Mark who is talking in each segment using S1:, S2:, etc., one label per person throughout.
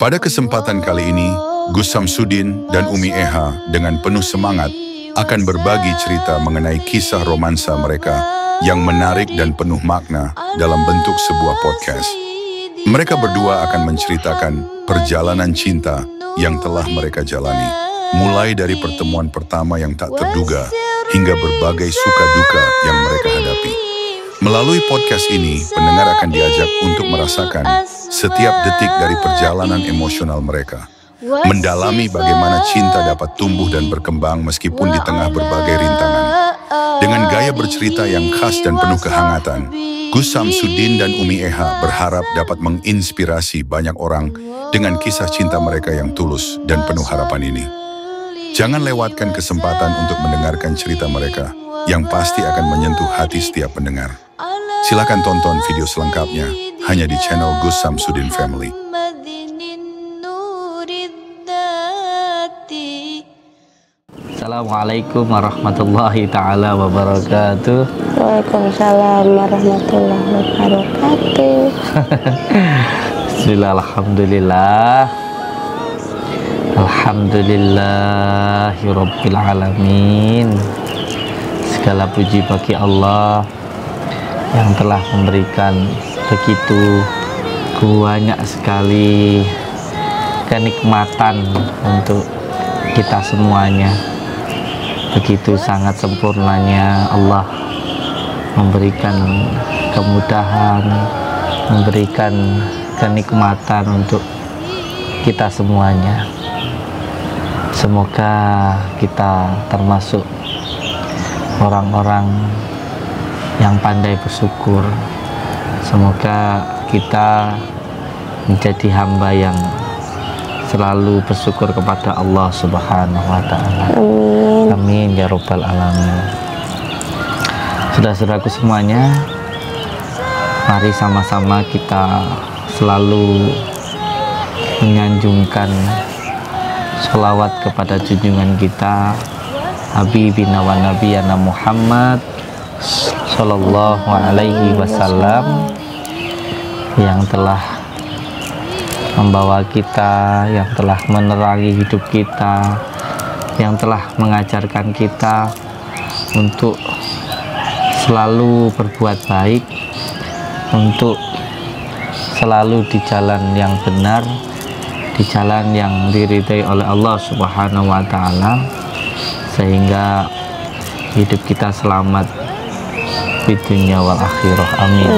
S1: Pada kesempatan kali ini, Gus Samsudin dan Umi Eha dengan penuh semangat akan berbagi cerita mengenai kisah romansa mereka yang menarik dan penuh makna dalam bentuk sebuah podcast. Mereka berdua akan menceritakan perjalanan cinta yang telah mereka jalani, mulai dari pertemuan pertama yang tak terduga hingga berbagai suka duka yang mereka hadapi. Melalui podcast ini, pendengar akan diajak untuk merasakan setiap detik dari perjalanan emosional mereka, mendalami bagaimana cinta dapat tumbuh dan berkembang meskipun di tengah berbagai rintangan. Dengan gaya bercerita yang khas dan penuh kehangatan, Gus Samsudin dan Umi Eha berharap dapat menginspirasi banyak orang dengan kisah cinta mereka yang tulus dan penuh harapan ini. Jangan lewatkan kesempatan untuk mendengarkan cerita mereka yang pasti akan menyentuh hati setiap pendengar. Silakan tonton video selengkapnya hanya di channel Gus Samsudin Family.
S2: Assalamualaikum warahmatullahi ta'ala wabarakatuh.
S3: Waalaikumsalam warahmatullahi wabarakatuh.
S2: Bismillah, alhamdulillah. Alhamdulillahi rabbil alamin. Segala puji bagi Allah yang telah memberikan begitu banyak sekali kenikmatan untuk kita semuanya. Begitu sangat sempurnanya Allah memberikan kemudahan, memberikan kenikmatan untuk kita semuanya. Semoga kita termasuk orang-orang yang pandai bersyukur. Semoga kita menjadi hamba yang selalu bersyukur kepada Allah Subhanahu wa ta'ala. Amin ya rabbal alamin. Saudara-saudaraku semuanya, mari sama-sama kita selalu menyanjungkan sholawat kepada junjungan kita Habibina wa Nabiyana Muhammad Sallallahu alaihi wasallam, yang telah membawa kita, yang telah menerangi hidup kita, yang telah mengajarkan kita untuk selalu berbuat baik, untuk selalu di jalan yang benar, di jalan yang diridhai oleh Allah Subhanahu wa ta'ala, sehingga hidup kita selamat di dunia wal akhirah. Amin.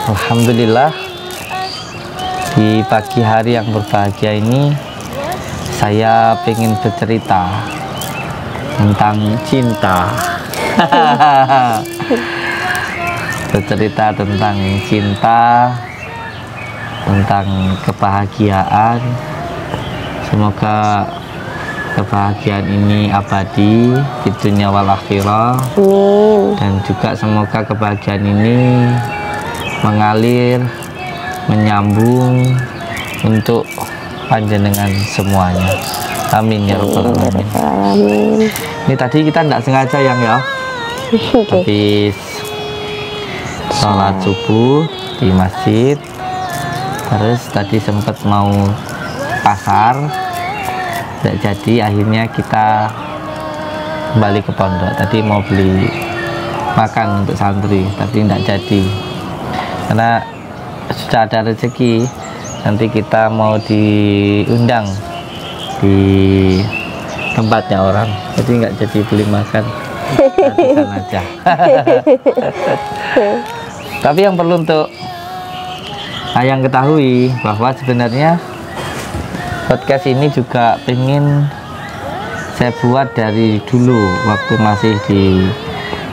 S2: Alhamdulillah, di pagi hari yang berbahagia ini saya ingin bercerita tentang cinta. Bercerita tentang cinta, tentang kebahagiaan. Semoga kebahagiaan ini abadi di dunia wal akhirah. Dan juga semoga kebahagiaan ini mengalir, menyambung untuk panjenengan semuanya. Amin ya rabbal alamin. Ini tadi kita tidak sengaja ya, habis sholat subuh di masjid, terus tadi sempat mau pasar, tidak jadi, akhirnya kita kembali ke pondok. Tadi mau beli makan untuk santri, tapi tidak jadi karena sudah ada rezeki. Nanti kita mau diundang di tempatnya orang, jadi nggak jadi beli makan di sana aja. Tapi yang perlu untuk yang ketahui bahwa sebenarnya podcast ini juga pengen saya buat dari dulu waktu masih di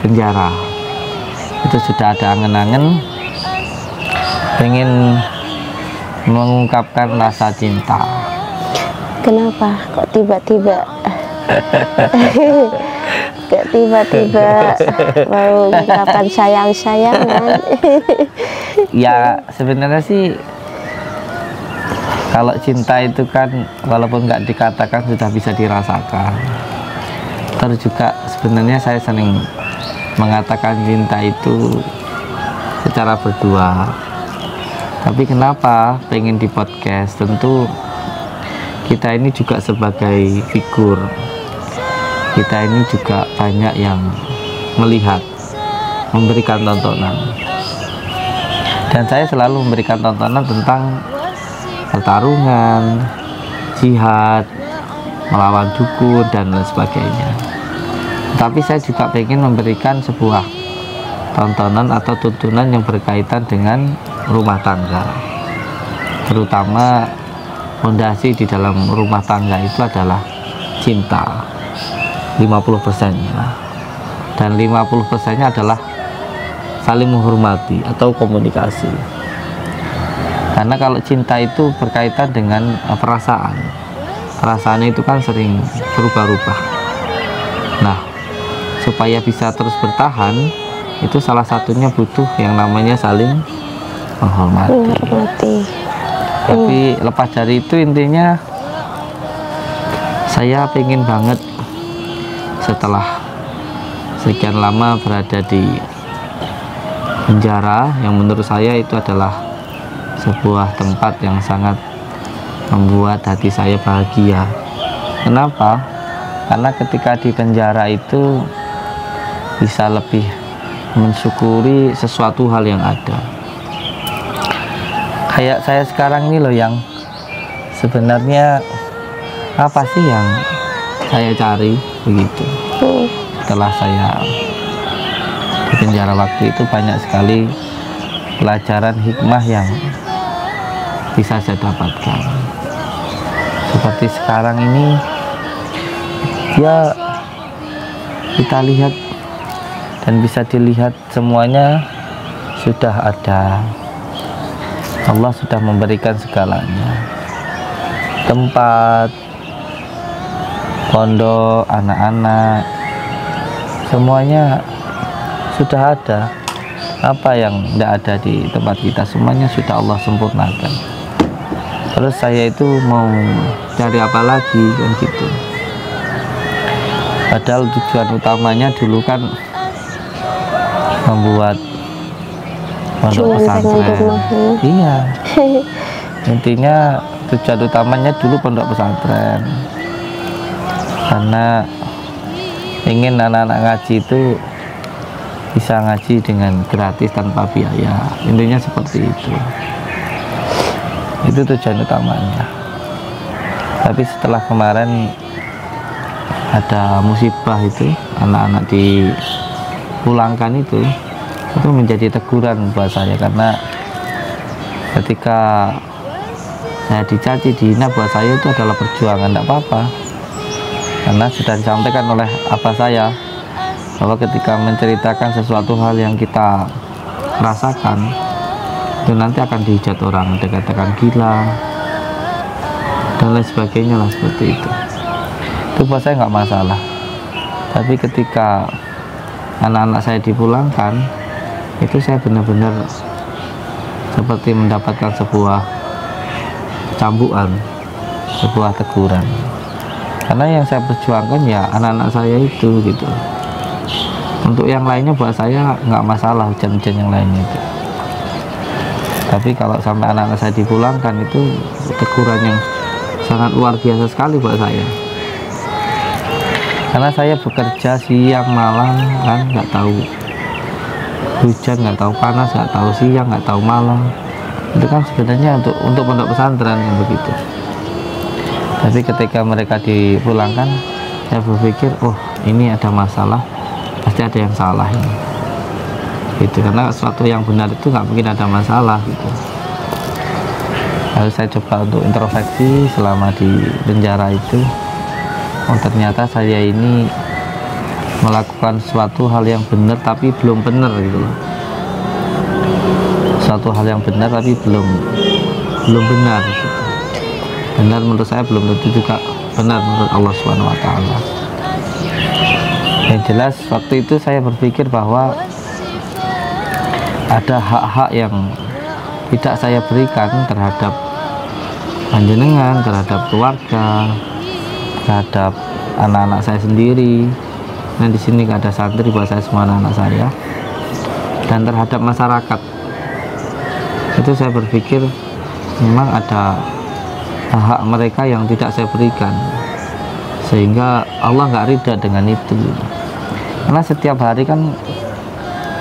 S2: penjara. Itu sudah ada angen-angen pengen mengungkapkan rasa cinta.
S3: Kenapa kok tiba-tiba mau ungkapan sayang-sayangan?
S2: Ya sebenarnya sih kalau cinta itu kan walaupun nggak dikatakan sudah bisa dirasakan. Terus juga sebenarnya saya sering mengatakan cinta itu secara berdua. Tapi kenapa pengen di podcast? Tentu kita ini juga sebagai figur, kita ini juga banyak yang melihat, memberikan tontonan, dan saya selalu memberikan tontonan tentang pertarungan, jihad, melawan dukun dan lain sebagainya. Tapi saya juga ingin memberikan sebuah tontonan atau tuntunan yang berkaitan dengan rumah tangga, terutama fondasi di dalam rumah tangga itu adalah cinta 50%-nya, dan 50%-nya adalah saling menghormati atau komunikasi. Karena kalau cinta itu berkaitan dengan perasaannya itu kan sering berubah-ubah. Nah, supaya bisa terus bertahan, itu salah satunya butuh yang namanya saling menghormati. Tapi lepas dari itu, intinya saya pengen banget setelah sekian lama berada di penjara, yang menurut saya itu adalah sebuah tempat yang sangat membuat hati saya bahagia. Kenapa? Karena ketika di penjara itu bisa lebih mensyukuri sesuatu hal yang ada. Kayak saya sekarang ini loh, yang sebenarnya apa sih yang saya cari begitu. Setelah saya di penjara waktu itu, banyak sekali pelajaran hikmah yang bisa saya dapatkan. Seperti sekarang ini, ya kita lihat dan bisa dilihat semuanya sudah ada. Allah sudah memberikan segalanya, tempat, pondok, anak-anak, semuanya sudah ada. Apa yang tidak ada di tempat kita, semuanya sudah Allah sempurnakan. Terus saya itu mau cari apa lagi kan gitu. Padahal tujuan utamanya dulu kan membuat pondok pesantren. Iya. Intinya tujuan utamanya dulu pondok pesantren, karena ingin anak-anak ngaji itu bisa ngaji dengan gratis tanpa biaya. Intinya seperti itu. Itu tujuan utamanya. Tapi setelah kemarin ada musibah itu, anak-anak dipulangkan itu menjadi teguran buat saya. Karena ketika saya dicaci, dihina, buat saya itu adalah perjuangan. Tidak apa-apa, karena sudah disampaikan oleh abah saya bahwa ketika menceritakan sesuatu hal yang kita rasakan, itu nanti akan dihujat orang, dikatakan gila dan lain sebagainya lah, seperti itu. Itu buat saya nggak masalah. Tapi ketika anak-anak saya dipulangkan, itu saya benar-benar seperti mendapatkan sebuah cambukan, sebuah teguran. Karena yang saya perjuangkan ya anak-anak saya itu gitu. Untuk yang lainnya buat saya nggak masalah, hujan-hujan yang lainnya itu. Tapi kalau sampai anak-anak saya dipulangkan, itu teguran yang sangat luar biasa sekali buat saya. Karena saya bekerja siang malam kan, nggak tahu hujan, nggak tahu panas, nggak tahu siang, nggak tahu malam. Itu kan sebenarnya untuk pondok pesantren yang begitu. Tapi ketika mereka dipulangkan, saya berpikir, oh ini ada masalah, pasti ada yang salah ini. Gitu, karena sesuatu yang benar itu nggak mungkin ada masalah gitu. Lalu saya coba untuk introspeksi selama di penjara itu. Oh ternyata saya ini melakukan suatu hal yang benar tapi belum benar gitu loh. Suatu hal yang benar tapi belum benar gitu. Benar menurut saya belum tentu juga benar menurut Allah SWT. Yang jelas waktu itu saya berpikir bahwa ada hak-hak yang tidak saya berikan terhadap panjenengan, terhadap keluarga, terhadap anak-anak saya sendiri. Nah di sini nggak ada santri, buat saya semua anak-anak saya, dan terhadap masyarakat. itu saya berpikir memang ada hak mereka yang tidak saya berikan, sehingga Allah nggak ridha dengan itu. Karena setiap hari kan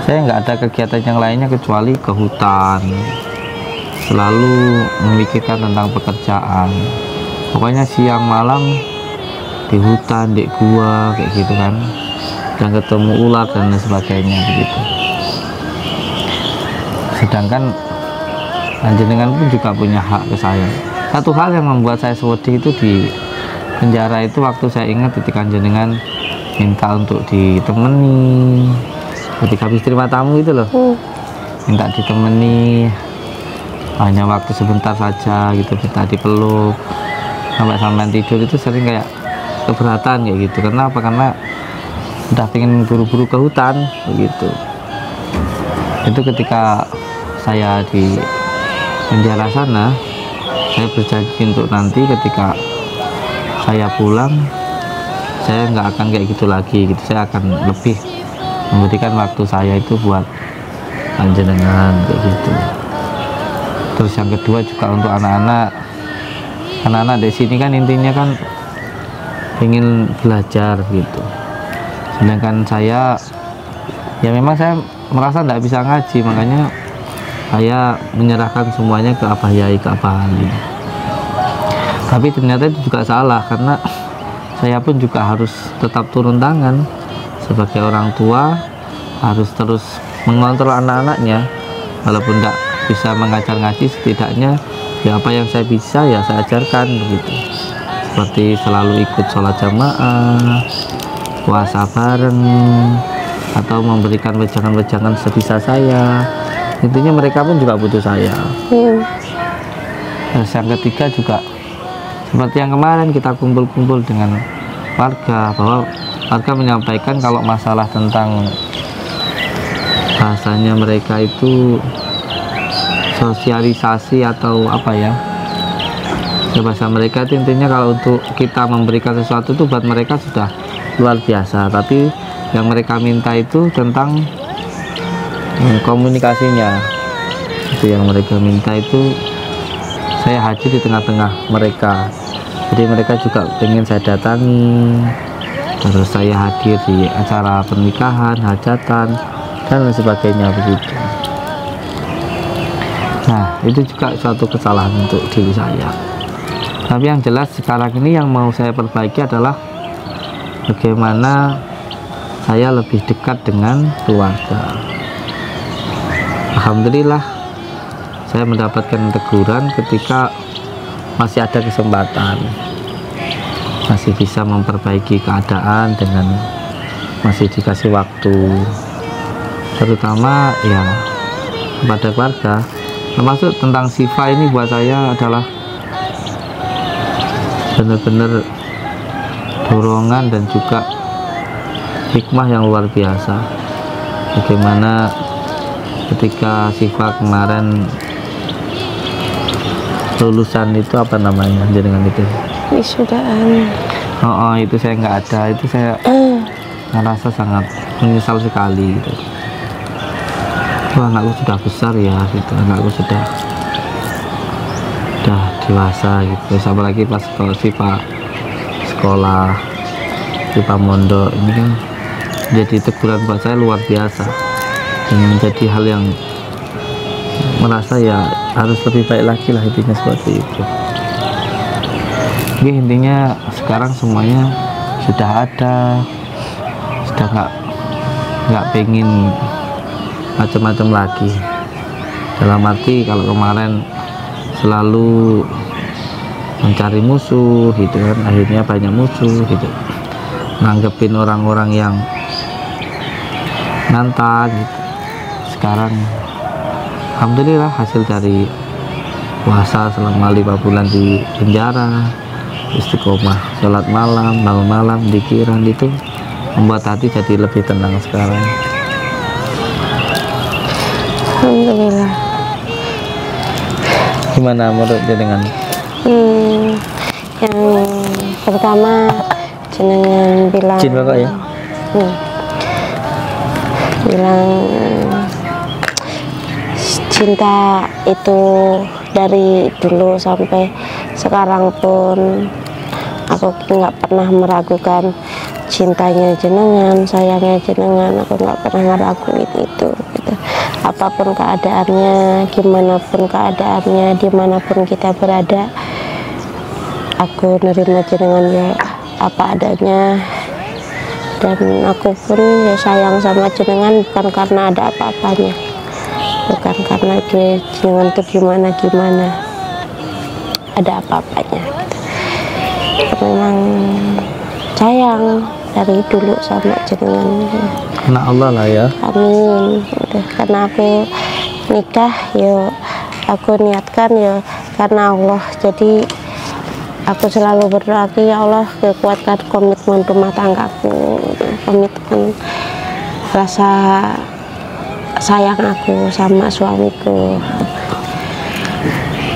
S2: saya nggak ada kegiatan yang lainnya kecuali ke hutan, selalu memikirkan tentang pekerjaan. Pokoknya siang malam di hutan, di gua kayak gitu kan, dan ketemu ular dan lain sebagainya begitu. Sedangkan panjenengan pun juga punya hak ke saya. Satu hal yang membuat saya sedih itu di penjara itu, waktu saya ingat ketika panjenengan minta untuk ditemani ketika habis terima tamu itu loh, minta ditemani hanya waktu sebentar saja gitu, minta dipeluk sampai tidur. Itu sering kayak keberatan kayak gitu. Kenapa? Karena udah pengen buru-buru ke hutan begitu. Itu ketika saya di penjara sana, saya berjanji untuk nanti ketika saya pulang, saya nggak akan kayak gitu lagi gitu. Saya akan lebih memberikan waktu saya itu buat panjenengan kayak gitu. Terus yang kedua juga untuk anak-anak di sini kan intinya kan ingin belajar gitu. Sedangkan saya ya memang saya merasa tidak bisa ngaji, makanya saya menyerahkan semuanya ke Abah Yai, ke Abah Ali. Tapi ternyata itu juga salah, karena saya pun juga harus tetap turun tangan sebagai orang tua, harus terus mengontrol anak-anaknya. Walaupun tidak bisa mengajar ngaji, setidaknya ya apa yang saya bisa ya saya ajarkan begitu. Seperti selalu ikut sholat jamaah, puasa bareng, atau memberikan wejangan-wejangan sebisa saya. Intinya mereka pun juga butuh saya. Terus yang ketiga juga seperti yang kemarin kita kumpul-kumpul dengan warga, bahwa warga menyampaikan kalau masalah tentang bahasanya mereka itu sosialisasi atau apa ya, bahasa mereka itu intinya kalau untuk kita memberikan sesuatu itu buat mereka sudah luar biasa, tapi yang mereka minta itu tentang komunikasinya. Itu yang mereka minta, itu saya hadir di tengah-tengah mereka, jadi mereka juga ingin saya datangi, terus saya hadir di acara pernikahan, hajatan dan lain sebagainya begitu. Nah, itu juga suatu kesalahan untuk diri saya. Tapi yang jelas sekarang ini yang mau saya perbaiki adalah bagaimana saya lebih dekat dengan keluarga. Alhamdulillah saya mendapatkan teguran ketika masih ada kesempatan, masih bisa memperbaiki keadaan dengan masih dikasih waktu, terutama ya kepada keluarga. Termasuk tentang Syifa ini buat saya adalah benar-benar dorongan dan juga hikmah yang luar biasa. Bagaimana ketika Syifa kemarin lulusan itu apa namanya dengan itu
S3: Wisudaan.
S2: Itu saya nggak ada, itu saya merasa sangat menyesal sekali gitu. Wah, anakku sudah besar ya gitu, anakku sudah dewasa gitu. Apalagi pas kalau Syifa sekolah, Syifa mondok, ini kan jadi teguran buat saya luar biasa, dan menjadi hal yang merasa ya harus lebih baik lagi lah, intinya seperti itu. Jadi intinya sekarang semuanya sudah ada, sudah nggak pengen macam-macam lagi. Dalam arti kalau kemarin selalu mencari musuh gitu kan, akhirnya banyak musuh gitu, nanggepin orang-orang yang nantang gitu. Sekarang alhamdulillah hasil dari puasa selama 5 bulan di penjara, istiqomah sholat malam, bangun malam, dikiran, itu membuat hati jadi lebih tenang sekarang.
S3: Alhamdulillah.
S2: Gimana menurut jenengan?
S3: Yang pertama jenengan bilang
S2: Jin Bapak ya?
S3: Bilang cinta itu dari dulu sampai sekarang pun aku nggak pernah meragukan cintanya jenengan, sayangnya jenengan. Aku nggak pernah ngeraguin itu gitu. Apapun keadaannya, gimana pun keadaannya, dimanapun kita berada, aku nerima jenengan ya apa adanya. Dan aku pun ya sayang sama jenengan bukan karena ada apa-apanya, bukan karena dia jenengan tuh gimana ada apa-apanya gitu. Memang sayang dari dulu sama jenengan.
S2: Karena Allah lah ya.
S3: Amin. Udah, karena aku nikah yo aku niatkan yo karena Allah. Jadi aku selalu berdoa, ya Allah kekuatkan komitmen rumah tanggaku, komitmen rasa sayang aku sama suamiku.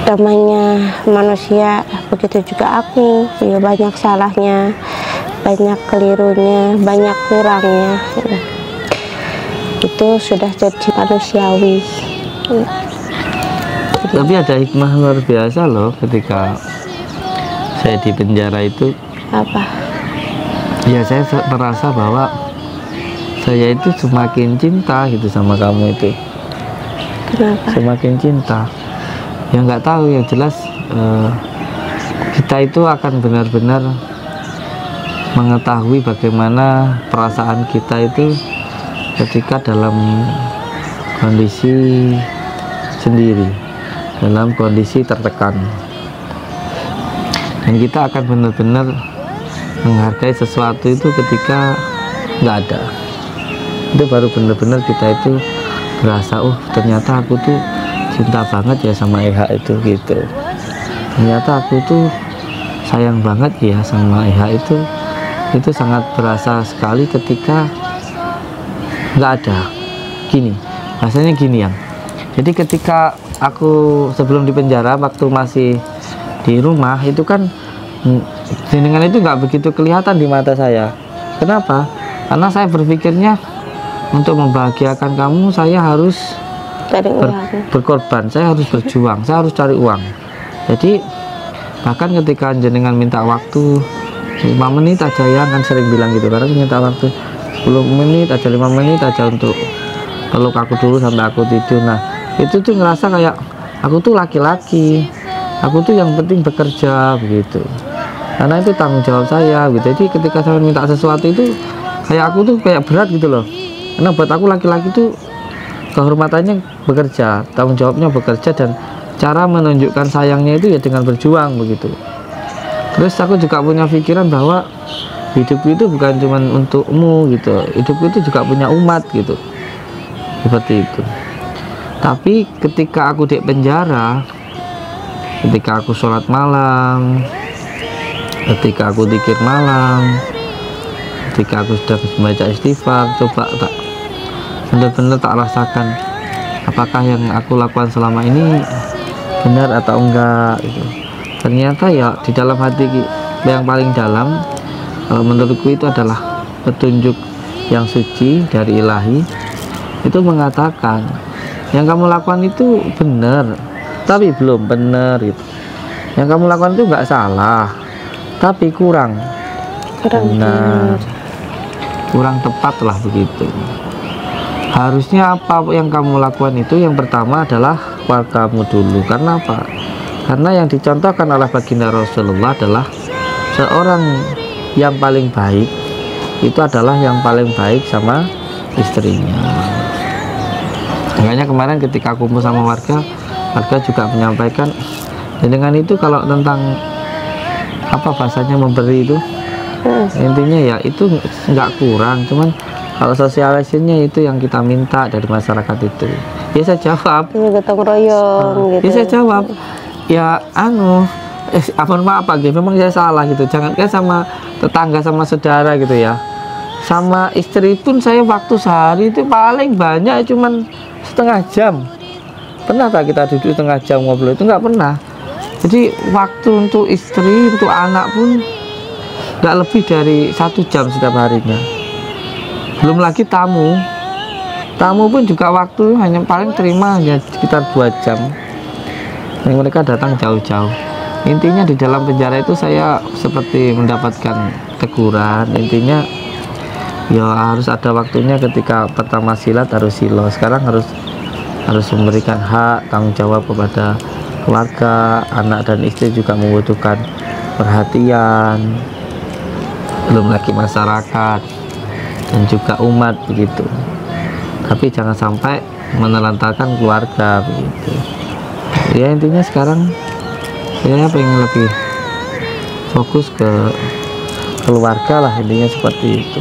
S3: Namanya manusia, begitu juga aku, ya banyak salahnya, banyak kelirunya, banyak kurangnya. Itu sudah jadi manusiawi.
S2: Tapi ada hikmah luar biasa loh ketika saya di penjara itu.
S3: Apa?
S2: Ya saya merasa bahwa saya itu semakin cinta gitu sama kamu itu.
S3: Kenapa?
S2: Semakin cinta. Ya nggak tahu, yang jelas kita itu akan benar-benar mengetahui bagaimana perasaan kita itu ketika dalam kondisi sendiri, dalam kondisi tertekan. Dan kita akan benar-benar menghargai sesuatu itu ketika nggak ada. Itu baru benar-benar kita itu berasa, oh ternyata aku tuh cinta banget ya sama EH itu gitu. Ternyata aku tuh sayang banget ya sama EH itu. Itu sangat berasa sekali ketika nggak ada. Gini, rasanya gini yang. Jadi ketika aku sebelum di penjara, waktu masih di rumah itu kan jenengan itu nggak begitu kelihatan di mata saya. Kenapa? Karena saya berpikirnya untuk membahagiakan kamu saya harus berkorban, saya harus berjuang, saya harus cari uang. Jadi bahkan ketika jenengan minta waktu 5 menit aja, ya kan sering bilang gitu, karena minta waktu 10 menit aja, 5 menit aja untuk peluk aku dulu sampai aku tidur. Nah itu tuh ngerasa kayak aku tuh laki-laki, aku tuh yang penting bekerja begitu, karena itu tanggung jawab saya gitu. Jadi ketika saya minta sesuatu itu kayak aku tuh kayak berat gitu loh, karena buat aku laki-laki tuh kehormatannya bekerja, tanggung jawabnya bekerja, dan cara menunjukkan sayangnya itu ya dengan berjuang begitu. Terus aku juga punya pikiran bahwa hidupku itu bukan cuma untukmu gitu, hidupku itu juga punya umat gitu, seperti itu. Tapi ketika aku di penjara, ketika aku sholat malam, ketika aku zikir malam, ketika aku sudah membaca istighfar, coba tak benar-benar tak rasakan apakah yang aku lakukan selama ini benar atau enggak gitu. Ternyata ya di dalam hati yang paling dalam, kalau menurutku itu adalah petunjuk yang suci dari ilahi, itu mengatakan yang kamu lakukan itu benar tapi belum benar gitu. Yang kamu lakukan itu enggak salah tapi kurang benar, kurang tepat lah begitu. Harusnya apa yang kamu lakukan itu yang pertama adalah keluargamu dulu. Karena apa? Karena yang dicontohkan oleh baginda Rasulullah adalah seorang yang paling baik itu adalah yang paling baik sama istrinya. Makanya kemarin ketika kumpul sama warga juga menyampaikan, dengan itu kalau tentang apa bahasanya memberi itu, intinya ya itu nggak kurang, cuman kalau sosialisasinya itu yang kita minta dari masyarakat itu. Ya saya jawab,
S3: gotong royong gitu.
S2: Ya saya jawab, ya maaf Pak, memang saya salah gitu. Jangan kan sama tetangga, sama saudara gitu ya. Sama istri pun saya waktu sehari itu paling banyak cuman setengah jam. Pernah tak kita duduk setengah jam ngobrol? Itu nggak pernah. Jadi waktu untuk istri, untuk anak pun nggak lebih dari 1 jam setiap harinya. Belum lagi tamu tamu pun juga waktu hanya paling terima ya sekitar 2 jam. Dan mereka datang jauh-jauh. Intinya di dalam penjara itu saya seperti mendapatkan teguran. Intinya ya harus ada waktunya. Ketika pertama silat harus silo, sekarang harus memberikan hak tanggung jawab kepada keluarga, anak dan istri juga membutuhkan perhatian, belum lagi masyarakat dan juga umat begitu. Tapi jangan sampai menelantarkan keluarga begitu. Ya intinya sekarang saya pengen lebih fokus ke keluarga lah, intinya seperti itu.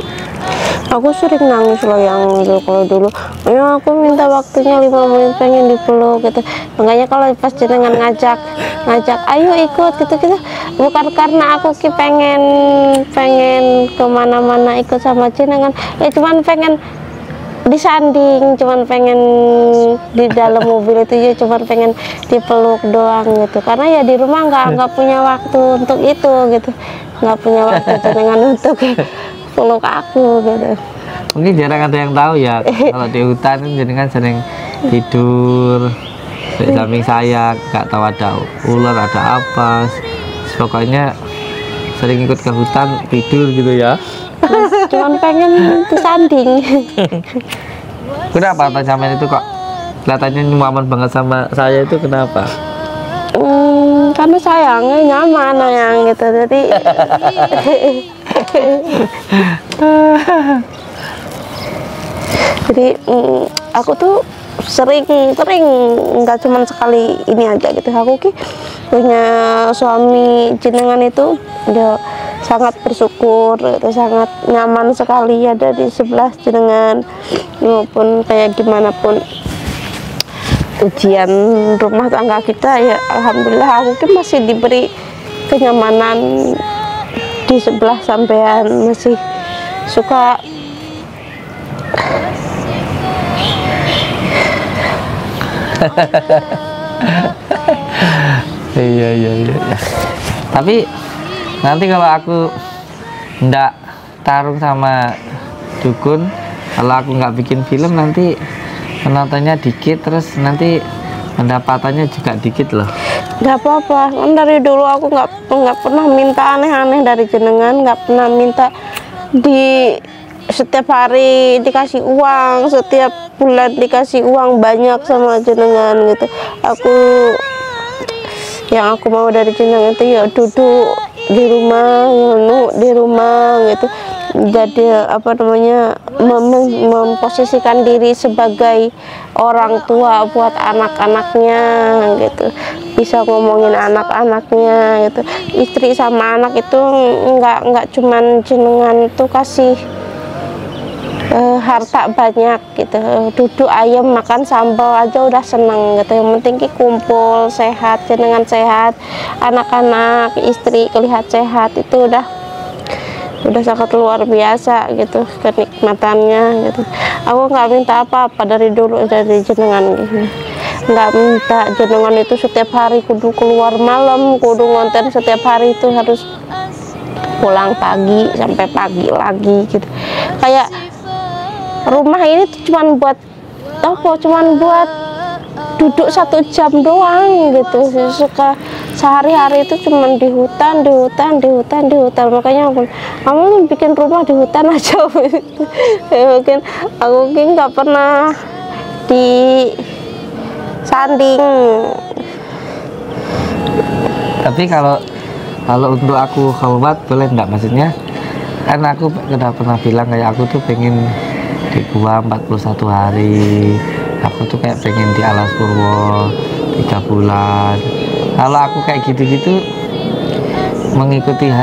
S3: Aku sering nangis loh yang kalau dulu ya aku minta waktunya 5 menit pengen dipeluk gitu. Makanya kalau pas jenengan ngajak ayo ikut gitu bukan karena aku pengen kemana-mana ikut sama jenengan, ya cuman pengen disanding, cuman pengen di dalam mobil itu ya cuman pengen dipeluk doang gitu. Karena ya di rumah nggak punya waktu untuk itu gitu, nggak punya waktu jenengan untuk peluk aku gitu.
S2: Mungkin jarang ada yang tahu ya kalau di hutan jenengan sering tidur di samping saya, nggak tahu ada ular ada apa, pokoknya sering ikut ke hutan tidur gitu ya.
S3: Cuman pengen disanding.
S2: Kenapa Pak Jamin itu kok kelihatannya nyaman banget sama saya itu kenapa?
S3: Karena sayangnya nyaman yang gitu, jadi aku tuh sering nggak cuman sekali ini aja gitu. Aku punya suami jenengan itu dia sangat bersyukur gitu, sangat nyaman sekali ada di sebelah jenengan. Maupun kayak gimana pun ujian rumah tangga kita ya alhamdulillah aku masih diberi kenyamanan di sebelah sampean, masih suka
S2: iya. Tapi nanti kalau aku ndak tarung sama dukun, kalau aku nggak bikin film nanti penontonnya dikit, terus nanti pendapatannya juga dikit loh.
S3: Nggak apa-apa, dari dulu aku nggak pernah minta aneh-aneh dari jenengan, nggak pernah minta di setiap hari dikasih uang, setiap bulan dikasih uang banyak sama jenengan gitu. Yang aku mau dari jenengan itu ya duduk di rumah, di rumah gitu. Jadi memposisikan diri sebagai orang tua buat anak-anaknya gitu, bisa ngomongin anak-anaknya gitu. Istri sama anak itu nggak cuman jenengan tuh kasih harta banyak gitu, duduk ayam makan sambal aja udah seneng gitu. Yang penting kumpul sehat, jenengan sehat, anak-anak istri kelihat sehat, itu udah sangat luar biasa gitu kenikmatannya gitu. Aku nggak minta apa-apa dari dulu dari jenengan gitu. Nggak minta jenengan itu setiap hari kudu keluar malam, kudu ngonten setiap hari itu harus pulang pagi sampai pagi lagi gitu. Kayak rumah ini tuh cuman buat duduk 1 jam doang gitu. Suka sehari-hari itu cuman di hutan. Makanya kamu bikin rumah di hutan aja. Mungkin aku nggak pernah di sanding.
S2: Tapi kalau untuk aku khawat boleh enggak, maksudnya kan aku udah pernah bilang kayak aku tuh pengen di gua 41 hari, aku tuh kayak pengen di Alas Purwo 3 bulan. Kalau aku kayak gitu-gitu mengikuti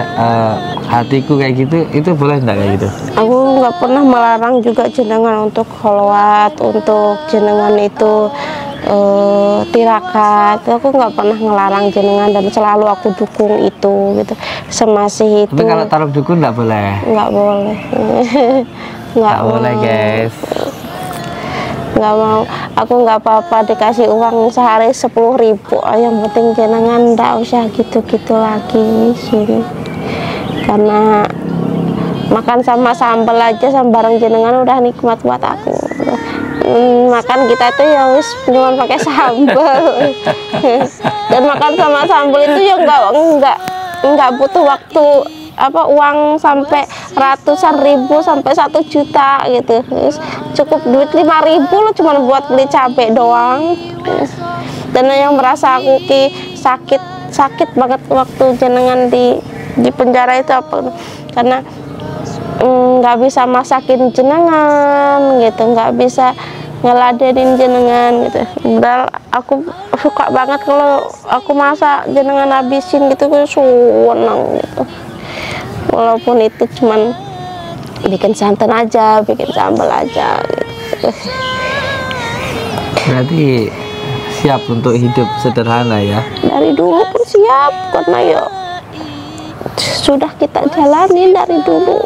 S2: hatiku kayak gitu, itu boleh enggak kayak gitu?
S3: Aku nggak pernah melarang juga jenengan untuk kholwat, untuk jenengan itu tirakat. Aku nggak pernah ngelarang jenengan dan selalu aku dukung itu gitu. Semasih itu.
S2: Tapi kalau taruh dukun nggak boleh?
S3: Nggak boleh. Nggak
S2: boleh guys.
S3: Nggak mau. Aku nggak apa-apa dikasih uang sehari 10.000. Yang penting jenengan nggak usah gitu-gitu lagi sini. Karena makan sama sambal aja sama bareng jenengan udah nikmat buat aku. makan kita itu ya wis cuma pakai sambal. Dan makan sama sambal itu ya nggak butuh waktu uang sampai ratusan ribu sampai 1 juta gitu. Cukup duit 5.000 lo cuma buat beli cabai doang. Dan yang merasa aku sakit banget waktu jenengan di penjara itu apa, karena nggak bisa masakin jenengan gitu, nggak bisa ngeladenin jenengan gitu. Padahal aku suka banget kalau aku masak jenengan habisin gitu, aku seneng gitu. Walaupun itu cuman bikin santan aja, bikin sambal aja gitu.
S2: Berarti siap untuk hidup sederhana ya?
S3: Dari dulu pun siap, karena ya sudah kita jalanin dari dulu.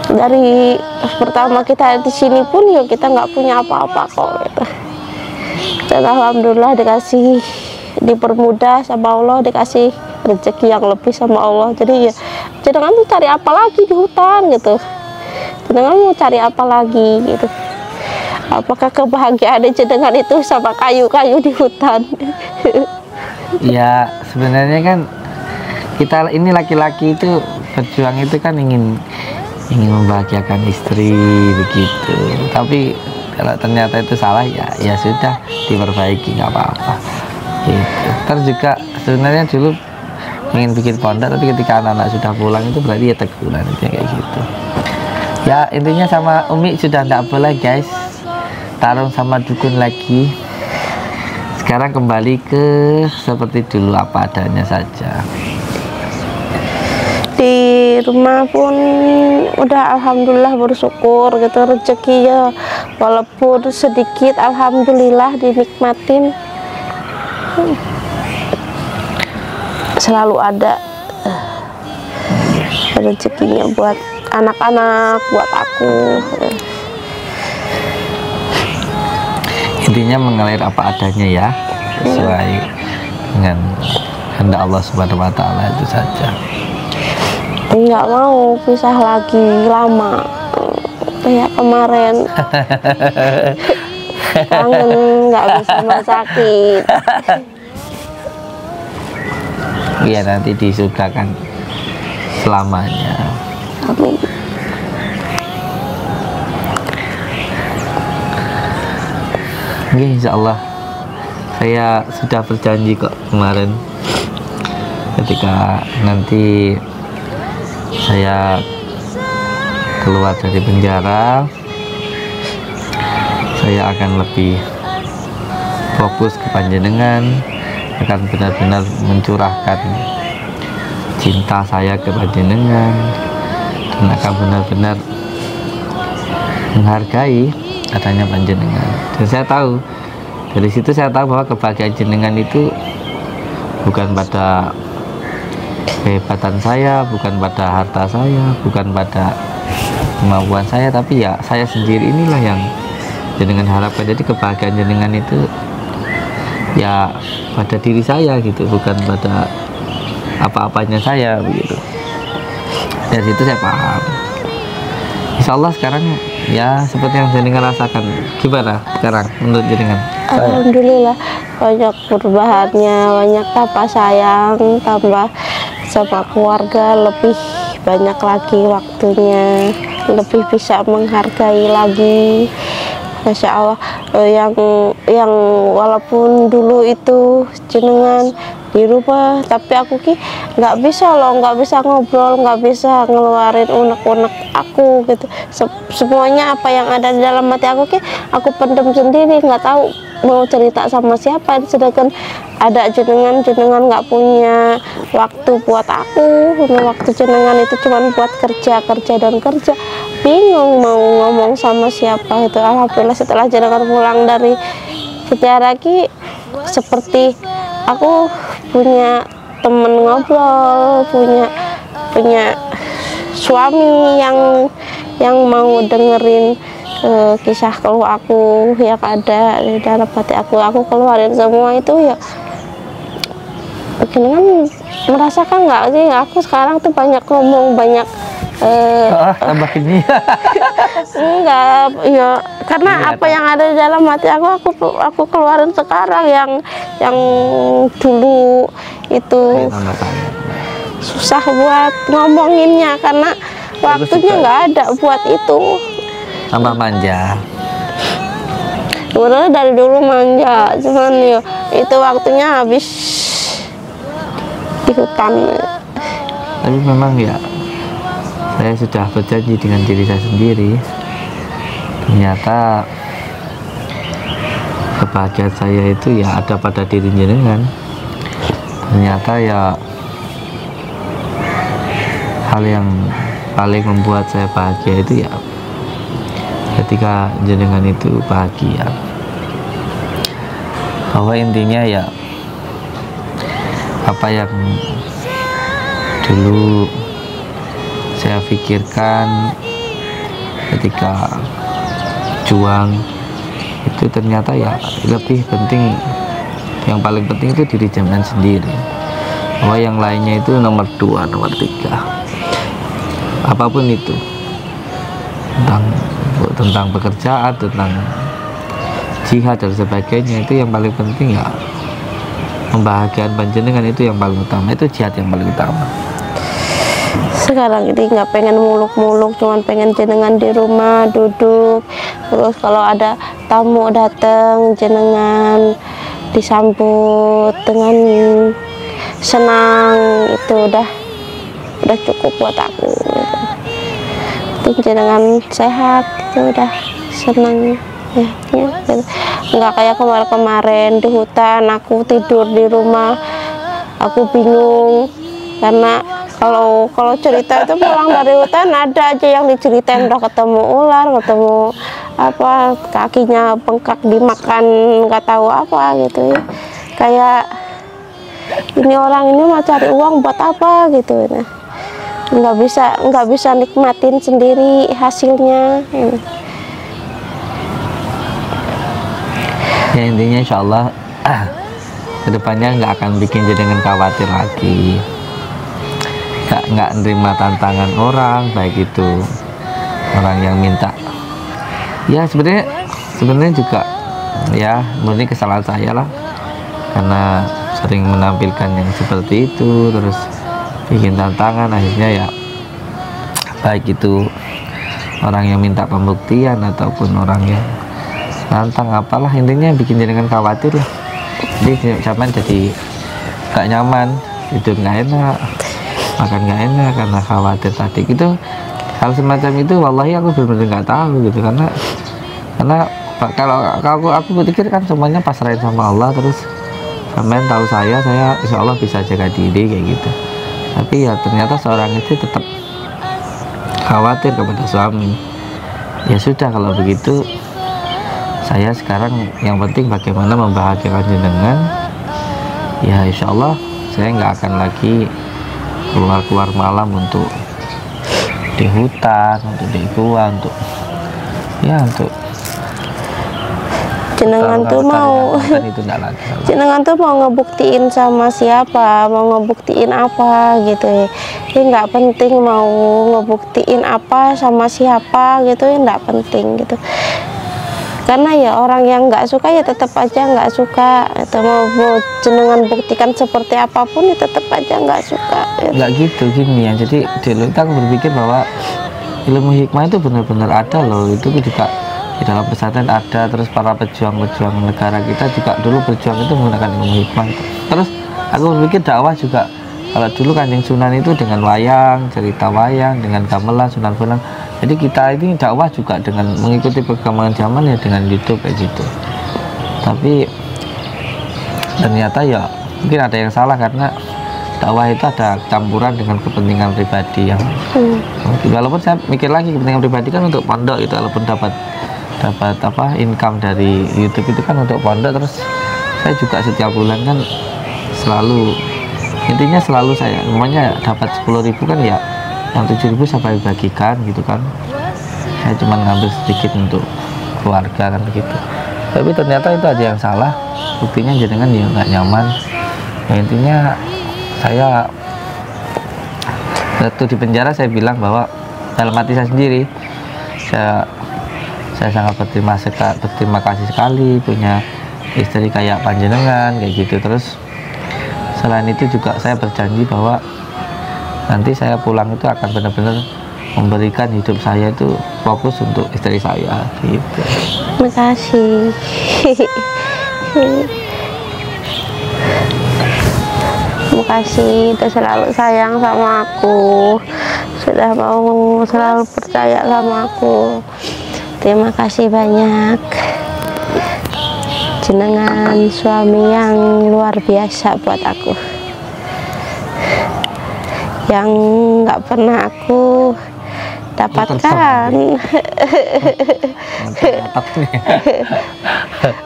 S3: Dari pertama kita di sini pun ya kita nggak punya apa-apa kok gitu. Dan alhamdulillah dipermudah sama Allah, dikasih rezeki yang lebih sama Allah. Jadi ya jenengan tuh cari apa lagi di hutan gitu, jenengan mau cari apa lagi gitu. Apakah kebahagiaan jenengan itu sama kayu-kayu di hutan?
S2: Ya sebenarnya kan kita ini laki-laki itu berjuang itu kan ingin membahagiakan istri begitu. Tapi kalau ternyata itu salah ya sudah diperbaiki, nggak apa-apa gitu. Terus juga sebenarnya dulu ingin bikin pondok, tapi ketika anak-anak sudah pulang itu berarti ya teguran itu kayak gitu. Ya intinya sama Umi sudah tidak boleh guys tarung sama dukun lagi. Sekarang kembali ke seperti dulu, apa adanya saja.
S3: Di rumah pun udah alhamdulillah bersyukur gitu, rezeki ya walaupun sedikit alhamdulillah dinikmatin. Selalu ada rezekinya buat anak-anak, buat aku.
S2: Intinya mengalir apa adanya ya, sesuai dengan kehendak Allah Subhanahu wa Ta'ala itu saja.
S3: Nggak mau pisah lagi lama kayak kemarin. Kangen nggak bisa masakin.
S2: Iya nanti di surga kan selamanya.
S3: Amin.
S2: Oke, insya Allah saya sudah berjanji kok kemarin ketika nanti saya keluar dari penjara, saya akan lebih fokus ke panjenengan, akan benar-benar mencurahkan cinta saya ke panjenengan, dan akan benar-benar menghargai adanya panjenengan. Dan saya tahu, dari situ saya tahu bahwa kebahagiaan jenengan itu bukan pada kehebatan saya, bukan pada harta saya, bukan pada kemampuan saya, tapi ya saya sendiri inilah yang jenengan harapkan. Jadi kebahagiaan jenengan itu ya pada diri saya gitu, bukan pada apa-apanya saya begitu. Dari situ saya paham. Insya Allah sekarang ya seperti yang jenengan rasakan. Gimana sekarang menurut jenengan?
S3: Alhamdulillah banyak perubahannya, banyak tambah sayang, tambah sama keluarga, lebih banyak lagi waktunya, lebih bisa menghargai lagi. Masya Allah, yang walaupun dulu itu jenengan di rumah, tapi aku nggak bisa ngobrol, nggak bisa ngeluarin unek-unek aku gitu. Semuanya apa yang ada di dalam hati aku pendem sendiri, nggak tahu mau cerita sama siapa. Sedangkan ada jenengan nggak punya waktu buat aku, waktu jenengan itu cuma buat kerja, bingung mau ngomong sama siapa itu. Alhamdulillah setelah jenengan pulang dari penjara seperti aku punya temen ngobrol, punya suami yang mau dengerin kisah keluh aku yang ada di dalam hati aku keluarin semua itu ya. Jenengan merasakan nggak sih aku sekarang tuh banyak ngomong, banyak
S2: tambah ini.
S3: Enggak, ya karena apa yang ada di dalam hati aku keluarin sekarang yang dulu itu susah buat ngomonginnya karena waktunya nggak ada buat itu.
S2: Tambah manja.
S3: Sebenarnya dari dulu manja, cuman ya itu waktunya habis di hutan.
S2: Tapi memang ya, saya sudah berjanji dengan diri saya sendiri. Ternyata kebahagiaan saya itu ya ada pada diri jenengan. Ternyata ya hal yang paling membuat saya bahagia itu ya ketika jenengan itu bahagia. Bahwa intinya ya apa yang dulu saya pikirkan ketika juang itu ternyata ya lebih penting, yang paling penting itu diri jenengan sendiri. Bahwa yang lainnya itu nomor 2, nomor 3, apapun itu, tentang pekerjaan, tentang jihad dan sebagainya, itu yang paling penting ya membahagiakan panjenengan, itu yang paling utama, itu jihad yang paling utama.
S3: Sekarang ini nggak pengen muluk-muluk, cuman pengen jenengan di rumah duduk, terus kalau ada tamu datang jenengan disambut dengan senang, itu udah cukup buat aku gitu. Itu jenengan sehat itu udah senang ya, gitu. Nggak kayak kemarin-kemarin di hutan aku tidur di rumah, aku bingung karena kalau cerita itu pulang dari hutan ada aja yang diceritain udah ketemu ular, ketemu apa, kakinya bengkak dimakan nggak tahu apa gitu ya. Kayak ini orang ini mau cari uang buat apa gitu. Nah, nggak bisa nikmatin sendiri hasilnya.
S2: Ya intinya insya Allah kedepannya nggak akan bikin jenengan khawatir lagi, nggak nerima tantangan orang, baik itu orang yang minta. Ya sebenarnya juga ya murni kesalahan saya lah, karena sering menampilkan yang seperti itu, terus bikin tantangan, akhirnya ya baik itu orang yang minta pembuktian ataupun orang yang nantang, apalah intinya bikin jenengan khawatir lah. Jadi zaman jadi gak nyaman, tidur gak enak, makan gak enak karena khawatir tadi gitu. Hal semacam itu wallahi aku benar-benar nggak tahu gitu, karena kalau aku pikir kan semuanya pasrahin sama Allah, terus sampean tahu saya insya Allah bisa jaga diri kayak gitu. Tapi ya ternyata seorang itu tetap khawatir kepada suami. Ya sudah, kalau begitu saya sekarang yang penting bagaimana membahagiakan jenengan. Ya insya Allah saya nggak akan lagi keluar malam untuk di hutan, untuk di gua, untuk
S3: jenengan tuh mau jenengan tuh mau ngebuktiin sama siapa, mau ngebuktiin apa gitu ya. Ini nggak penting mau ngebuktiin apa sama siapa gitu ya, nggak penting gitu. Karena ya orang yang nggak suka ya tetap aja nggak suka, atau mau jenengan buktikan seperti apapun ya tetap aja nggak suka gitu.
S2: Nggak gitu, gini ya, jadi dulu kita berpikir bahwa ilmu hikmah itu benar-benar ada loh, itu juga di dalam pesantren ada, terus para pejuang-pejuang negara kita juga dulu berjuang itu menggunakan ilmu hikmah itu. Terus aku berpikir dakwah juga, kalau dulu Kanjeng Sunan itu dengan wayang, cerita wayang, dengan gamelan, Sunan Bonang. Jadi kita ini dakwah juga dengan mengikuti perkembangan zaman ya, dengan YouTube kayak gitu. Tapi ternyata ya mungkin ada yang salah, karena dakwah itu ada campuran dengan kepentingan pribadi yang walaupun saya mikir lagi kepentingan pribadi kan untuk pondok itu, walaupun dapat apa income dari YouTube itu kan untuk pondok, terus saya juga setiap bulan kan selalu intinya selalu saya semuanya dapat 10.000 kan ya, yang 7.000 saya bagikan gitu kan. Saya cuma ngambil sedikit untuk keluarga kan begitu. Tapi ternyata itu ada yang salah, buktinya jenengan ya nggak nyaman. Ya, intinya saya waktu di penjara saya bilang bahwa dalam hati saya sendiri, saya sangat berterima kasih sekali punya istri kayak panjenengan kayak gitu. Terus selain itu juga saya berjanji bahwa nanti saya pulang itu akan benar-benar memberikan hidup saya itu fokus untuk istri saya gitu.
S3: Makasih. Makasih udah selalu sayang sama aku, sudah mau selalu percaya sama aku. Terima kasih banyak. Jenengan suami yang luar biasa buat aku, yang nggak pernah aku dapatkan.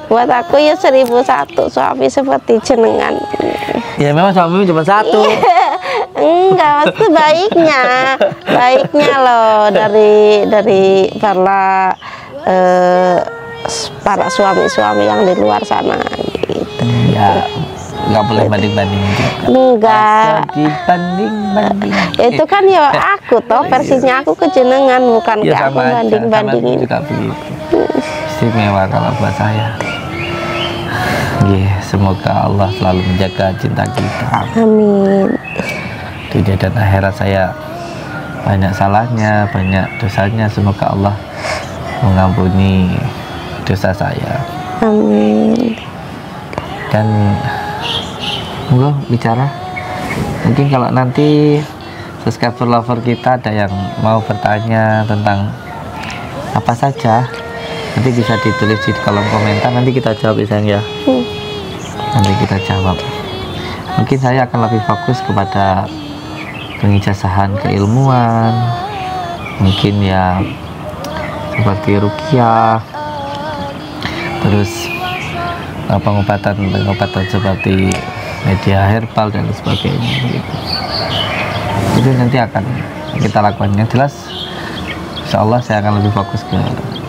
S3: Buat aku ya 1001 suami seperti jenengan.
S2: Ya memang suami cuma satu.
S3: Enggak, maksud baiknya loh dari para suami-suami yang di luar sana gitu.
S2: Ya nggak boleh banding-banding juga.
S3: Enggak.
S2: Dibanding-banding.
S3: Itu kan ya aku toh versinya aku ke jenengan, bukan ke aku banding-bandingin.
S2: Juga begitu. Istimewa kalau buat saya. Semoga Allah selalu menjaga cinta kita.
S3: Amin.
S2: Dunia dan akhirat saya banyak salahnya, banyak dosanya. Semoga Allah mengampuni dosa saya.
S3: Amin.
S2: Dan monggo bicara. Mungkin kalau nanti subscriber lover kita ada yang mau bertanya tentang apa saja, nanti bisa ditulis di kolom komentar, nanti kita jawab ya sayang ya. Nanti kita jawab. Mungkin saya akan lebih fokus kepada pengijazahan keilmuan, mungkin ya seperti ruqyah, terus pengobatan seperti media herbal dan sebagainya gitu. Itu nanti akan kita lakukan. Yang jelas insya Allah saya akan lebih fokus ke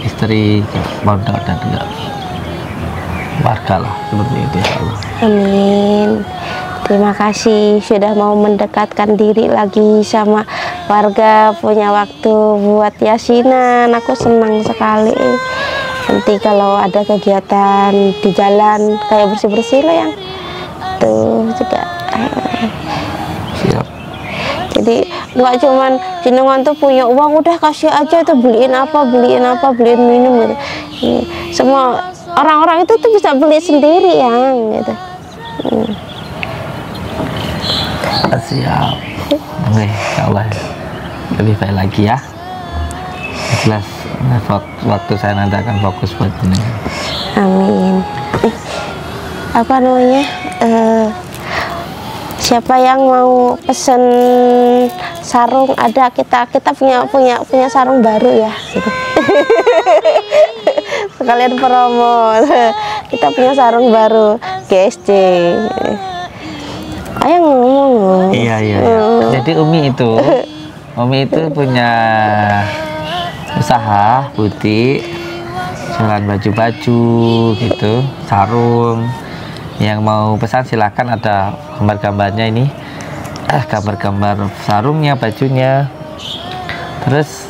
S2: istri, ke pondok dan juga warga lah, seperti itu insya Allah.
S3: Amin. Terima kasih sudah mau mendekatkan diri lagi sama warga, punya waktu buat yasinan. Aku senang sekali. Nanti kalau ada kegiatan di jalan kayak bersih-bersih lah yang tuh juga.
S2: Siap.
S3: Jadi nggak cuman jenengan tuh punya uang udah kasih aja tuh beliin beliin minum gitu. Semua orang-orang itu tuh bisa beli sendiri yang gitu.
S2: Siap. Oke, insya Allah lebih baik lagi ya. Jelas waktu saya nanti akan fokus buat ini.
S3: Amin. Apa namanya? Siapa yang mau pesen sarung, ada kita punya sarung baru ya gitu. Sekalian promo. Kita punya sarung baru GSC. Ayo ngomong.
S2: Iya. Jadi Umi itu punya usaha butik jualan baju-baju gitu, sarung. Yang mau pesan silahkan, ada gambar-gambarnya ini, gambar-gambar sarungnya, bajunya. Terus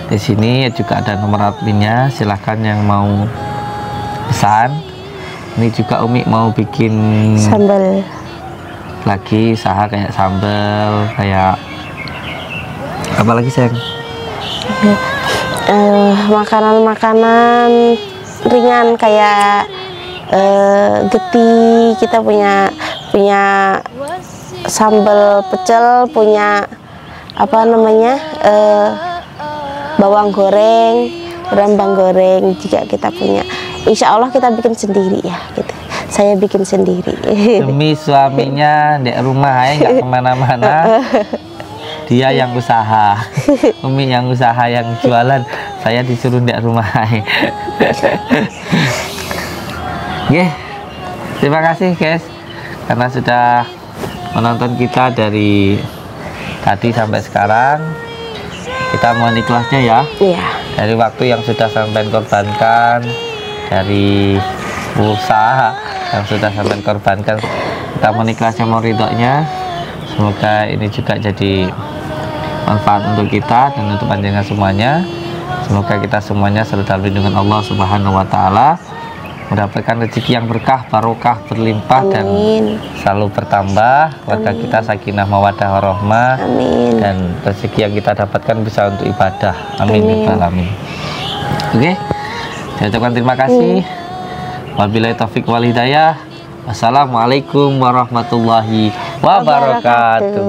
S2: di sini juga ada nomor adminnya, silahkan yang mau pesan. Ini juga Umi mau bikin
S3: sambal
S2: lagi, usaha kayak sambal, kayak apa lagi sayang? Makanan-makanan
S3: ringan kayak geti. Kita punya sambal pecel, punya apa namanya bawang goreng, rambang goreng juga kita punya. Insya Allah kita bikin sendiri ya gitu. Saya bikin sendiri.
S2: Demi suaminya di rumah ya, nggak kemana-mana. Dia yang usaha, Umi yang usaha, yang jualan, saya disuruh di rumah. Terima kasih guys karena sudah menonton kita dari tadi sampai sekarang. Kita mohon ikhlasnya ya.
S3: Iya.
S2: Dari waktu yang sudah sampai korbankan, dari usaha yang sudah sampai korbankan, kita mohon ikhlasnya, mohon ridhonya. Semoga ini juga jadi manfaat untuk kita dan untuk panjenengan semuanya. Semoga kita semuanya selalu dalam lindungan Allah Subhanahu wa taala, mendapatkan rezeki yang berkah, barokah, berlimpah dan selalu bertambah. Keluarga kita sakinah mawaddah warahmah, dan rezeki yang kita dapatkan bisa untuk ibadah. Amin ya rabbal alamin. Oke, saya ucapkan terima kasih. Wabillahi taufik wal hidayah. Wassalamualaikum warahmatullahi wabarakatuh.